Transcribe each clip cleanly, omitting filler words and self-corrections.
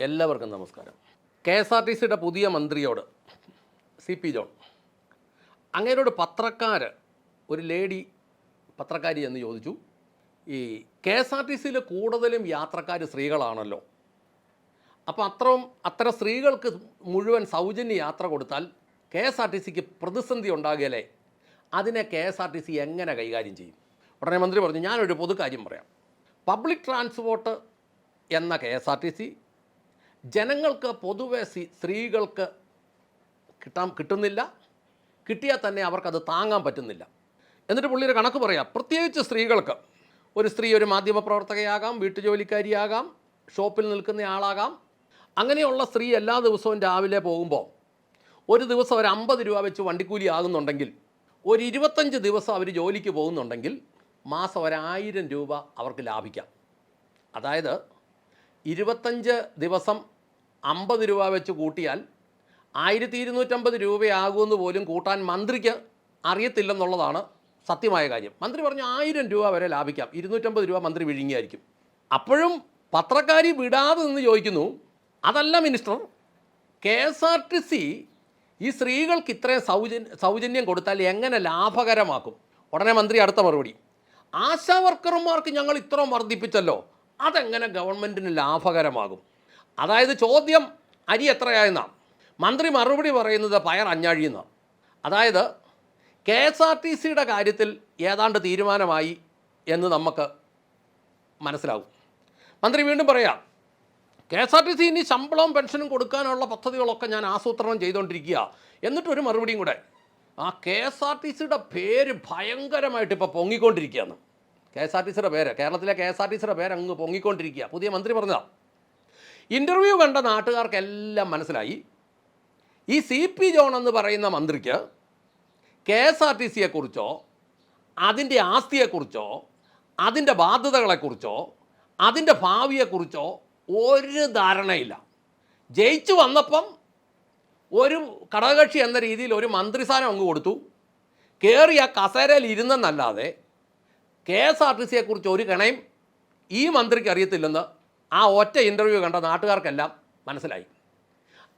എല്ലാവർക്കും നമസ്കാരം. K S R T സിയുടെ പുതിയ മന്ത്രിയോട് CP ജോൺ അങ്ങേരോട് ഒരു ലേഡി പത്രക്കാരി എന്ന് ചോദിച്ചു. ഈ കെ എസ് ആർ ടി സിയിൽ കൂടുതലും യാത്രക്കാർ സ്ത്രീകളാണല്ലോ, അപ്പോൾ അത്തരം സ്ത്രീകൾക്ക് മുഴുവൻ സൗജന്യ യാത്ര കൊടുത്താൽ കെ എസ് ആർ ടി സിക്ക് പ്രതിസന്ധി ഉണ്ടാകില്ലേ, അതിനെ K S R T C എങ്ങനെ കൈകാര്യം ചെയ്യും? ഉടനെ മന്ത്രി പറഞ്ഞു, ഞാനൊരു പൊതുകാര്യം പറയാം. പബ്ലിക് ട്രാൻസ്പോർട്ട് എന്ന K S R T C ജനങ്ങൾക്ക് പൊതുവെ സ്ത്രീകൾക്ക് കിട്ടുന്നില്ല, കിട്ടിയാൽ തന്നെ അവർക്കത് താങ്ങാൻ പറ്റുന്നില്ല. എന്നിട്ട് പുള്ളിയൊരു കണക്ക് പറയാം. പ്രത്യേകിച്ച് സ്ത്രീകൾക്ക്, ഒരു സ്ത്രീ ഒരു മാധ്യമപ്രവർത്തകയാകാം, വീട്ടുജോലിക്കാരിയാകാം, ഷോപ്പിൽ നിൽക്കുന്ന ആളാകാം. അങ്ങനെയുള്ള സ്ത്രീ എല്ലാ ദിവസവും രാവിലെ പോകുമ്പോൾ ഒരു ദിവസം ഒരു 50 രൂപ വെച്ച് വണ്ടിക്കൂലി ആകുന്നുണ്ടെങ്കിൽ, ഒരു 25 ദിവസം അവർ ജോലിക്ക് പോകുന്നുണ്ടെങ്കിൽ മാസം 1000 രൂപ അവർക്ക് ലാഭിക്കാം. അതായത് 25 ദിവസം 50 രൂപ വെച്ച് കൂട്ടിയാൽ 1250 രൂപയാകുമെന്ന് പോലും കൂട്ടാൻ മന്ത്രിക്ക് അറിയത്തില്ലെന്നുള്ളതാണ് സത്യമായ കാര്യം. മന്ത്രി പറഞ്ഞു 1000 രൂപ വരെ ലാഭിക്കാം, 250 രൂപ മന്ത്രി വിഴുങ്ങിയായിരിക്കും. അപ്പോഴും പത്രക്കാരി വിടാതെ നിന്ന് ചോദിക്കുന്നു, അതല്ല minister, K S R T C ഈ സ്ത്രീകൾക്ക് ഇത്രയും സൗജന്യം കൊടുത്താൽ എങ്ങനെ ലാഭകരമാക്കും? ഉടനെ മന്ത്രി അടുത്ത മറുപടി, ആശാ വർക്കർമാർക്ക് ഞങ്ങൾ ഇത്ര വർദ്ധിപ്പിച്ചല്ലോ, അതെങ്ങനെ ഗവൺമെൻറ്റിന് ലാഭകരമാകും? അതായത് ചോദ്യം അരി എത്രയായെന്നാണ്, മന്ത്രി മറുപടി പറയുന്നത് പയർ അഞ്ഞാഴിയെന്നാണ്. അതായത് കെ എസ് ആർ ടി സിയുടെ കാര്യത്തിൽ ഏതാണ്ട് തീരുമാനമായി എന്ന് നമുക്ക് മനസ്സിലാവും. മന്ത്രി വീണ്ടും പറയാം, K S R T C ഇനി ശമ്പളവും പെൻഷനും കൊടുക്കാനുള്ള പദ്ധതികളൊക്കെ ഞാൻ ആസൂത്രണം ചെയ്തുകൊണ്ടിരിക്കുക. എന്നിട്ടൊരു മറുപടിയും കൂടെ, ആ കെ എസ് ആർ ടി സിയുടെ പേര് ഭയങ്കരമായിട്ട് ഇപ്പോൾ പൊങ്ങിക്കൊണ്ടിരിക്കുകയാണ്. കെ എസ് ആർ ടി സിയുടെ പേര്, കേരളത്തിലെ കെ എസ് ആർ ടി സിയുടെ പേര് അങ്ങ് പൊങ്ങിക്കൊണ്ടിരിക്കുക. പുതിയ മന്ത്രി പറഞ്ഞതാണ്. ഇൻ്റർവ്യൂ കണ്ട നാട്ടുകാർക്കെല്ലാം മനസ്സിലായി, ഈ CP ജോൺ എന്ന് പറയുന്ന മന്ത്രിക്ക് കെ എസ് ആർ ടി സിയെക്കുറിച്ചോ അതിൻ്റെ ആസ്തിയെക്കുറിച്ചോ അതിൻ്റെ ബാധ്യതകളെക്കുറിച്ചോ അതിൻ്റെ ഭാവിയെക്കുറിച്ചോ ഒരു ധാരണയില്ല. ജയിച്ചു വന്നപ്പം ഒരു ഘടകകക്ഷി എന്ന രീതിയിൽ ഒരു മന്ത്രിസ്ഥാനം അങ്ങ് കൊടുത്തു, കയറി ആ കസേരയിൽ ഇരുന്നെന്നല്ലാതെ കെ എസ് ആർ ടി സിയെക്കുറിച്ച് ഒരു കണയും ഈ മന്ത്രിക്ക് അറിയത്തില്ലെന്ന് ആ ഒറ്റ ഇൻ്റർവ്യൂ കണ്ട നാട്ടുകാർക്കെല്ലാം മനസ്സിലായി.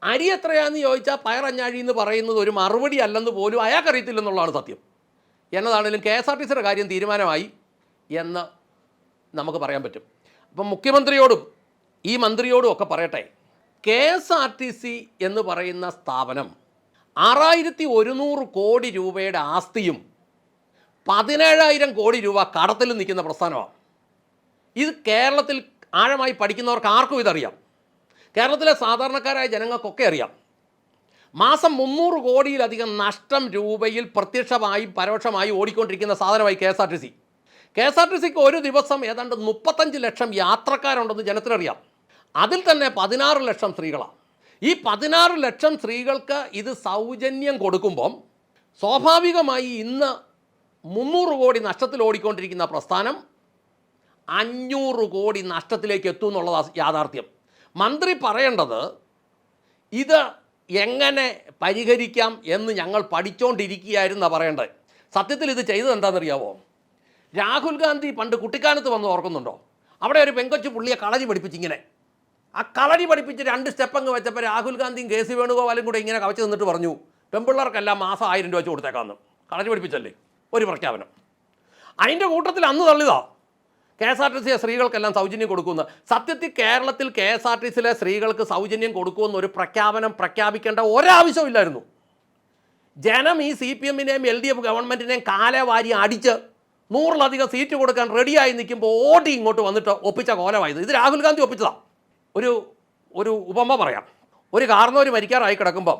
അരി എത്രയാണെന്ന് ചോദിച്ചാൽ പയറഞ്ഞാഴി എന്ന് പറയുന്നത് ഒരു മറുപടി അല്ലെന്ന് പോലും അയാൾക്കറിയത്തില്ലെന്നുള്ളതാണ് സത്യം. എന്നതാണെങ്കിലും കെ എസ് ആർ ടി സിയുടെ കാര്യം തീരുമാനമായി എന്ന് നമുക്ക് പറയാൻ പറ്റും. അപ്പം മുഖ്യമന്ത്രിയോടും ഈ മന്ത്രിയോടും ഒക്കെ പറയട്ടെ, K S R T C എന്ന് പറയുന്ന സ്ഥാപനം 6100 കോടി രൂപയുടെ ആസ്തിയും 17,000 കോടി രൂപ കടത്തിൽ നിൽക്കുന്ന പ്രസ്ഥാനമാണ്. ഇത് കേരളത്തിൽ ആഴമായി പഠിക്കുന്നവർക്ക് ആർക്കും ഇതറിയാം. കേരളത്തിലെ സാധാരണക്കാരായ ജനങ്ങൾക്കൊക്കെ അറിയാം. മാസം 300 കോടിയിലധികം നഷ്ടം രൂപയിൽ പ്രത്യക്ഷമായും പരോക്ഷമായും ഓടിക്കൊണ്ടിരിക്കുന്ന സാധനമായി K S R T C. K S R T സിക്ക് ഒരു ദിവസം ഏതാണ്ട് 35 ലക്ഷം യാത്രക്കാരുണ്ടെന്ന് ജനത്തിനറിയാം. അതിൽ തന്നെ 16 ലക്ഷം സ്ത്രീകളാണ്. ഈ 16 ലക്ഷം സ്ത്രീകൾക്ക് ഇത് സൗജന്യം കൊടുക്കുമ്പം സ്വാഭാവികമായി ഇന്ന് 300 കോടി നഷ്ടത്തിൽ ഓടിക്കൊണ്ടിരിക്കുന്ന പ്രസ്ഥാനം 500 കോടി നഷ്ടത്തിലേക്ക് എത്തും എന്നുള്ളതാണ് യാഥാർത്ഥ്യം. മന്ത്രി പറയേണ്ടത് ഇത് എങ്ങനെ പരിഹരിക്കാം എന്ന് ഞങ്ങൾ പഠിച്ചുകൊണ്ടിരിക്കുകയായിരുന്നാണ് പറയേണ്ടത്. സത്യത്തിൽ ഇത് ചെയ്തത് എന്താണെന്നറിയാവോ? രാഹുൽ ഗാന്ധി പണ്ട് കുട്ടിക്കാനത്ത് വന്ന് ഓർക്കുന്നുണ്ടോ? അവിടെ ഒരു പെങ്കൊച്ചു പുള്ളിയെ കളരി പഠിപ്പിച്ചിങ്ങനെ, ആ കളരി പഠിപ്പിച്ച് 2 സ്റ്റെപ്പ് അങ്ങ് വെച്ചപ്പോൾ രാഹുൽ ഗാന്ധിയും KC വേണുഗോപാലും കൂടെ ഇങ്ങനെ കവച്ച് നിന്നിട്ട് പറഞ്ഞു, പെൺപിള്ളേർക്കെല്ലാം മാസം 1000 രൂപ വെച്ച് കൊടുത്തേക്കാമെന്ന്. കളരി പഠിപ്പിച്ചല്ലേ ഒരു പ്രഖ്യാപനം. അതിൻ്റെ കൂട്ടത്തിൽ അന്ന് തള്ളിതാ കെ എസ് ആർ ടി സിയെ സ്ത്രീകൾക്കെല്ലാം സൗജന്യം കൊടുക്കുമെന്ന്. സത്യത്തിൽ കേരളത്തിൽ കെ എസ് ആർ ടി സിയിലെ സ്ത്രീകൾക്ക് സൗജന്യം കൊടുക്കുമെന്നൊരു പ്രഖ്യാപിക്കേണ്ട ഒരാവശ്യമില്ലായിരുന്നു. ജനം ഈ CPM-നെയും LDF ഗവൺമെൻറ്റിനെയും കാലെ വാരി അടിച്ച് 100-ലധികം സീറ്റ് കൊടുക്കാൻ റെഡിയായി നിൽക്കുമ്പോൾ ഓടി ഇങ്ങോട്ട് വന്നിട്ട് ഒപ്പിച്ച കോലമായത്. ഇത് രാഹുൽ ഗാന്ധി ഒപ്പിച്ചതാണ്. ഒരു ഉപമ പറയാം. ഒരു കാർന്നോര് മരിക്കാറായി കിടക്കുമ്പം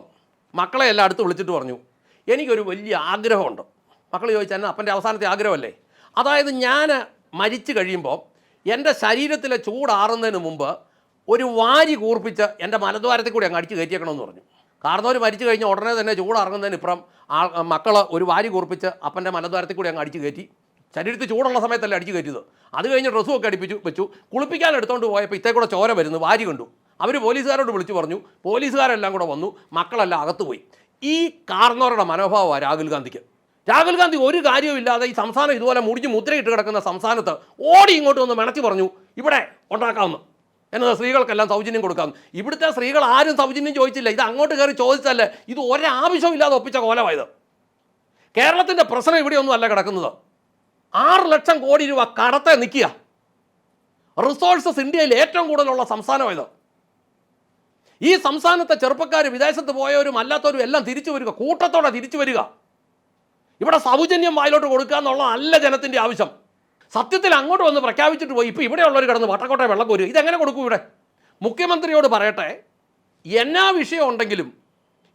മക്കളെ എല്ലാം അടുത്ത് വിളിച്ചിട്ട് പറഞ്ഞു, എനിക്കൊരു വലിയ ആഗ്രഹമുണ്ട്. മക്കൾ ചോദിച്ചാൽ അപ്പൻ്റെ അവസാനത്തെ ആഗ്രഹമല്ലേ? അതായത് ഞാൻ മരിച്ചു കഴിയുമ്പോൾ എൻ്റെ ശരീരത്തിലെ ചൂടാറുന്നതിന് മുമ്പ് ഒരു വാരി കൂർപ്പിച്ച് എൻ്റെ മലദ്വാരത്തിൽ കൂടി അങ്ങ് അടിച്ച് കയറ്റിയേക്കണമെന്ന് പറഞ്ഞു. കാർന്നോര് മരിച്ചു കഴിഞ്ഞാൽ ഉടനെ തന്നെ ചൂടാറുന്നതിന് ഇപ്പുറം മക്കൾ ഒരു വാരി കൂർപ്പിച്ച് അപ്പൻ്റെ മലദ്വാരത്തിൽ കൂടി അങ്ങ് അടിച്ച് കയറ്റി. ശരീരത്തിൽ ചൂടുള്ള സമയത്തല്ലേ അടിച്ച് കയറ്റിയത്. അത് കഴിഞ്ഞ് ഡ്രസ്സുമൊക്കെ വെച്ചു. കുളിപ്പിക്കാൻ എടുത്തുകൊണ്ട് പോയപ്പോൾ ഇത്തേ കൂടെ ചോര വരുന്നു, വാരി കണ്ടു. അവർ പോലീസുകാരോട് വിളിച്ചു പറഞ്ഞു. പോലീസുകാരെല്ലാം കൂടെ വന്നു, മക്കളെല്ലാം അകത്ത് പോയി. ഈ കാർന്നോരുടെ മനോഭാവമാണ് രാഹുൽ ഗാന്ധിക്ക്. രാഹുൽ ഗാന്ധി ഒരു കാര്യവുമില്ലാതെ ഈ സംസ്ഥാനം ഇതുപോലെ മുടിഞ്ഞ് മുദ്രയിട്ട് കിടക്കുന്ന സംസ്ഥാനത്ത് ഓടി ഇങ്ങോട്ട് വന്ന് മെണച്ചു പറഞ്ഞു ഇവിടെ ഉണ്ടാക്കാമെന്ന്. എന്നത് സ്ത്രീകൾക്കെല്ലാം സൗജന്യം കൊടുക്കാം. ഇവിടുത്തെ സ്ത്രീകൾ ആരും സൗജന്യം ചോദിച്ചില്ല. ഇത് അങ്ങോട്ട് കയറി ചോദിച്ചല്ലേ. ഇത് ഒരാവശ്യമില്ലാതെ ഒപ്പിച്ച കോലമായത്. കേരളത്തിൻ്റെ പ്രശ്നം ഇവിടെയൊന്നും അല്ല കിടക്കുന്നത്. 6 ലക്ഷം കോടി രൂപ കടത്തെ നിൽക്കുക. റിസോഴ്സസ് ഇന്ത്യയിൽ ഏറ്റവും കൂടുതലുള്ള സംസ്ഥാനമായത്. ഈ സംസ്ഥാനത്തെ ചെറുപ്പക്കാർ വിദേശത്ത് പോയവരും അല്ലാത്തവരും എല്ലാം തിരിച്ചു വരിക, കൂട്ടത്തോടെ തിരിച്ചു വരിക. ഇവിടെ സൗജന്യം വായിലോട്ട് കൊടുക്കുക എന്നുള്ളതല്ല ജനത്തിൻ്റെ ആവശ്യം. സത്യത്തിൽ അങ്ങോട്ട് വന്ന് പ്രഖ്യാപിച്ചിട്ട് പോയി ഇപ്പോൾ ഇവിടെയുള്ളവർ കിടന്ന് വട്ടക്കോട്ടെ വെള്ളം കോരുക. ഇതെങ്ങനെ കൊടുക്കും? ഇവിടെ മുഖ്യമന്ത്രിയോട് പറയട്ടെ, എന്നാ വിഷയം ഉണ്ടെങ്കിലും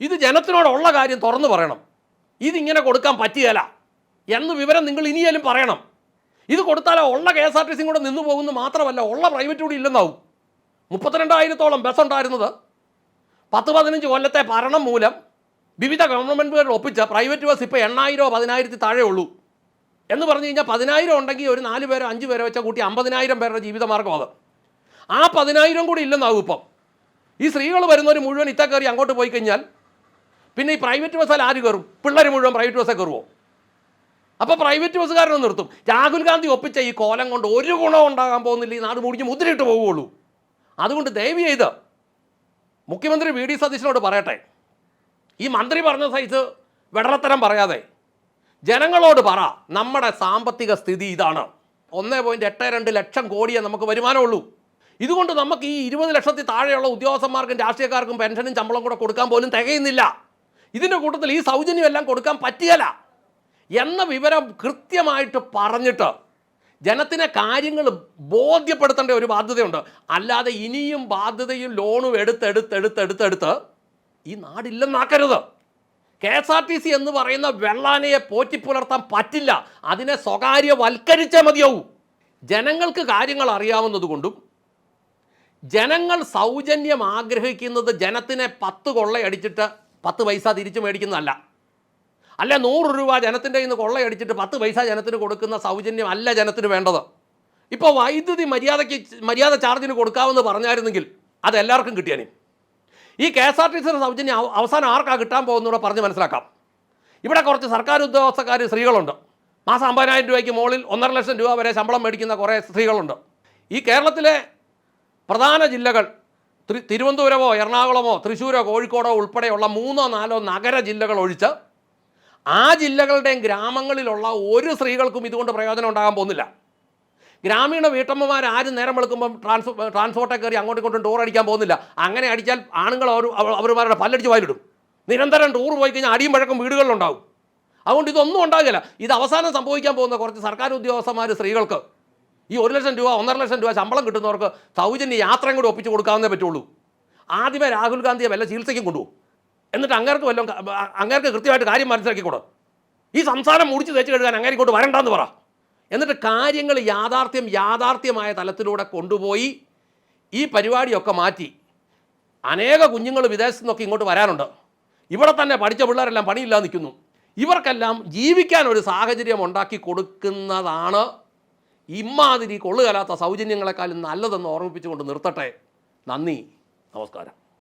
ഇത് ജനത്തിനോടുള്ള കാര്യം തുറന്നു പറയണം. ഇതിങ്ങനെ കൊടുക്കാൻ പറ്റുകയില്ല എന്ന് വിവരം നിങ്ങൾ ഇനിയാലും പറയണം. ഇത് കൊടുത്താലോ ഉള്ള KSRTC കൂടെ നിന്നു പോകുന്നു മാത്രമല്ല, ഉള്ള പ്രൈവറ്റ് കൂടി ഇല്ലെന്നാവും. 32,000-ഓളം ബസ് ഉണ്ടായിരുന്നത് 10-15 കൊല്ലത്തെ ഭരണം മൂലം വിവിധ ഗവൺമെൻറ്റുകൾ ഒപ്പിച്ച പ്രൈവറ്റ് ബസ് ഇപ്പോൾ 8,000 10,000 താഴെ ഉള്ളൂ. എന്ന് പറഞ്ഞു കഴിഞ്ഞാൽ 10,000 ഉണ്ടെങ്കിൽ ഒരു 4 പേരോ 5 പേരോ വെച്ചാൽ കൂട്ടി 50,000 പേരുടെ ജീവിതമാർഗ്ഗം അത്. ആ 10,000 കൂടി ഇല്ലെന്നാവും ഇപ്പം. ഈ സ്ത്രീകൾ വരുന്നവർ മുഴുവൻ ഇത്ത കയറി അങ്ങോട്ട് പോയി കഴിഞ്ഞാൽ പിന്നെ ഈ പ്രൈവറ്റ് ബസ്സിൽ ആര് കയറും? പിള്ളേർ മുഴുവൻ പ്രൈവറ്റ് ബസ്സിൽ കയറുമോ? അപ്പോൾ പ്രൈവറ്റ് ബസ്സുകാരനെ നിർത്തും. രാഹുൽ ഗാന്ധി ഒപ്പിച്ച ഈ കോലം കൊണ്ട് ഒരു ഗുണവും ഉണ്ടാകാൻ പോകുന്നില്ല. ഈ നാട് മുടിഞ്ഞ് മുദ്രയിട്ട് പോവുകയുള്ളൂ. അതുകൊണ്ട് ദയവ് ചെയ്ത് മുഖ്യമന്ത്രി VD സതീശനോട് പറയട്ടെ, ഈ മന്ത്രി പറഞ്ഞ സൈസ് വെടലത്തരം പറയാതെ ജനങ്ങളോട് പറ, നമ്മുടെ സാമ്പത്തിക സ്ഥിതി ഇതാണ്. 1.82 ലക്ഷം കോടിയേ നമുക്ക് വരുമാനമുള്ളൂ. ഇതുകൊണ്ട് നമുക്ക് ഈ 20 ലക്ഷത്തിൽ താഴെയുള്ള ഉദ്യോഗസ്ഥന്മാർക്കും രാഷ്ട്രീയക്കാർക്കും പെൻഷനും ശമ്പളം കൂടെ കൊടുക്കാൻ പോലും തികയുന്നില്ല. ഇതിൻ്റെ കൂട്ടത്തിൽ ഈ സൗജന്യം എല്ലാം കൊടുക്കാൻ പറ്റിയല്ല എന്ന വിവരം കൃത്യമായിട്ട് പറഞ്ഞിട്ട് ജനത്തിനെ കാര്യങ്ങൾ ബോധ്യപ്പെടുത്തേണ്ട ഒരു ബാധ്യതയുണ്ട്. അല്ലാതെ ഇനിയും ബാധ്യതയും ലോണും എടുത്ത് ഈ നാടില്ലെന്നാക്കരുത്. KSRTC എന്ന് പറയുന്ന വെള്ളാനയെ പോറ്റിപ്പുലർത്താൻ പറ്റില്ല. അതിനെ സ്വകാര്യവൽക്കരിച്ചേ മതിയാവൂ. ജനങ്ങൾക്ക് കാര്യങ്ങൾ അറിയാവുന്നതുകൊണ്ടും ജനങ്ങൾ സൗജന്യം ആഗ്രഹിക്കുന്നത് ജനത്തിനെ 10 കൊള്ളയടിച്ചിട്ട് 10 പൈസ തിരിച്ചു മേടിക്കുന്നതല്ല. അല്ല 100 രൂപ ജനത്തിൻ്റെ കയ്യിൽ നിന്ന് കൊള്ളയടിച്ചിട്ട് 10 പൈസ ജനത്തിന് കൊടുക്കുന്ന സൗജന്യം അല്ല ജനത്തിന് വേണ്ടത്. ഇപ്പോൾ വൈദ്യുതി മര്യാദ ചാർജിന് കൊടുക്കാമെന്ന് പറഞ്ഞായിരുന്നെങ്കിൽ അത് എല്ലാവർക്കും കിട്ടിയാനേ. ഈ KSRTC സൗജന്യം അവസാനം ആർക്കാണ് കിട്ടാൻ പോകുന്നൂടെ പറഞ്ഞ് മനസ്സിലാക്കാം. ഇവിടെ കുറച്ച് സർക്കാർ ഉദ്യോഗസ്ഥക്കാർ സ്ത്രീകളുണ്ട്. മാസം 50,000 രൂപയ്ക്ക് മുകളിൽ 1.5 ലക്ഷം രൂപ വരെ ശമ്പളം മേടിക്കുന്ന കുറേ സ്ത്രീകളുണ്ട്. ഈ കേരളത്തിലെ പ്രധാന ജില്ലകൾ തിരുവനന്തപുരമോ എറണാകുളമോ തൃശ്ശൂരോ കോഴിക്കോടോ ഉൾപ്പെടെയുള്ള 3-4 നഗര ജില്ലകൾ ഒഴിച്ച് ആ ജില്ലകളുടെയും ഗ്രാമങ്ങളിലുള്ള ഒരു സ്ത്രീകൾക്കും ഇതുകൊണ്ട് പ്രയോജനം ഉണ്ടാകാൻ പോകുന്നില്ല. ഗ്രാമീണ വീട്ടമ്മമാർ ആരും നേരം വെളുക്കുമ്പം ട്രാൻസ്പോർട്ടൊക്കെ കയറി അങ്ങോട്ടും ഇങ്ങോട്ടും ടൂർ അടിക്കാൻ പോകുന്നില്ല. അങ്ങനെ അടിച്ചാൽ ആണുങ്ങൾ അവരുമാരുടെ പല്ലടിച്ച് വായിലിടും. നിരന്തരം ടൂർ പോയി കഴിഞ്ഞാൽ അടിയും വഴക്കം വീടുകളിലുണ്ടാവും. അതുകൊണ്ട് ഇതൊന്നും ഉണ്ടാകില്ല. ഇത് അവസാനം സംഭവിക്കാൻ പോകുന്ന കുറച്ച് സർക്കാർ ഉദ്യോഗസ്ഥന്മാർ സ്ത്രീകൾക്ക് ഈ 1 ലക്ഷം രൂപ 1.5 ലക്ഷം രൂപ ശമ്പളം കിട്ടുന്നവർക്ക് സൗജന്യ യാത്രയും കൂടി ഒപ്പിച്ച് കൊടുക്കാവുന്നേ പറ്റുള്ളൂ. ആദ്യമേ രാഹുൽ ഗാന്ധിയെ വല്ല ചികിത്സയ്ക്കും കൊണ്ടുപോകും. എന്നിട്ട് അങ്ങേർക്ക് കൃത്യമായിട്ട് കാര്യം മനസ്സിലാക്കിക്കൂടും. ഈ സംസാരം മുടിച്ച് തേച്ച് കഴുകാൻ അങ്ങനെ ഇങ്ങോട്ട് വരണ്ടെന്ന് പറ. എന്നിട്ട് കാര്യങ്ങൾ യാഥാർത്ഥ്യമായ തലത്തിലൂടെ കൊണ്ടുപോയി ഈ പരിപാടിയൊക്കെ മാറ്റി. അനേക കുഞ്ഞുങ്ങൾ വിദേശത്തു നിന്നൊക്കെ ഇങ്ങോട്ട് വരാനുണ്ട്. ഇവിടെ തന്നെ പഠിച്ച പിള്ളേരെല്ലാം പണിയില്ലാതെ നിൽക്കുന്നു. ഇവർക്കെല്ലാം ജീവിക്കാൻ ഒരു സാഹചര്യം ഉണ്ടാക്കി കൊടുക്കുന്നതാണ് ഇമ്മാതിരി കൊള്ളുകലാത്ത സൗജന്യങ്ങളെക്കാളും നല്ലതെന്ന് ഓർമ്മിപ്പിച്ചുകൊണ്ട് നിർത്തട്ടെ. നന്ദി, നമസ്കാരം.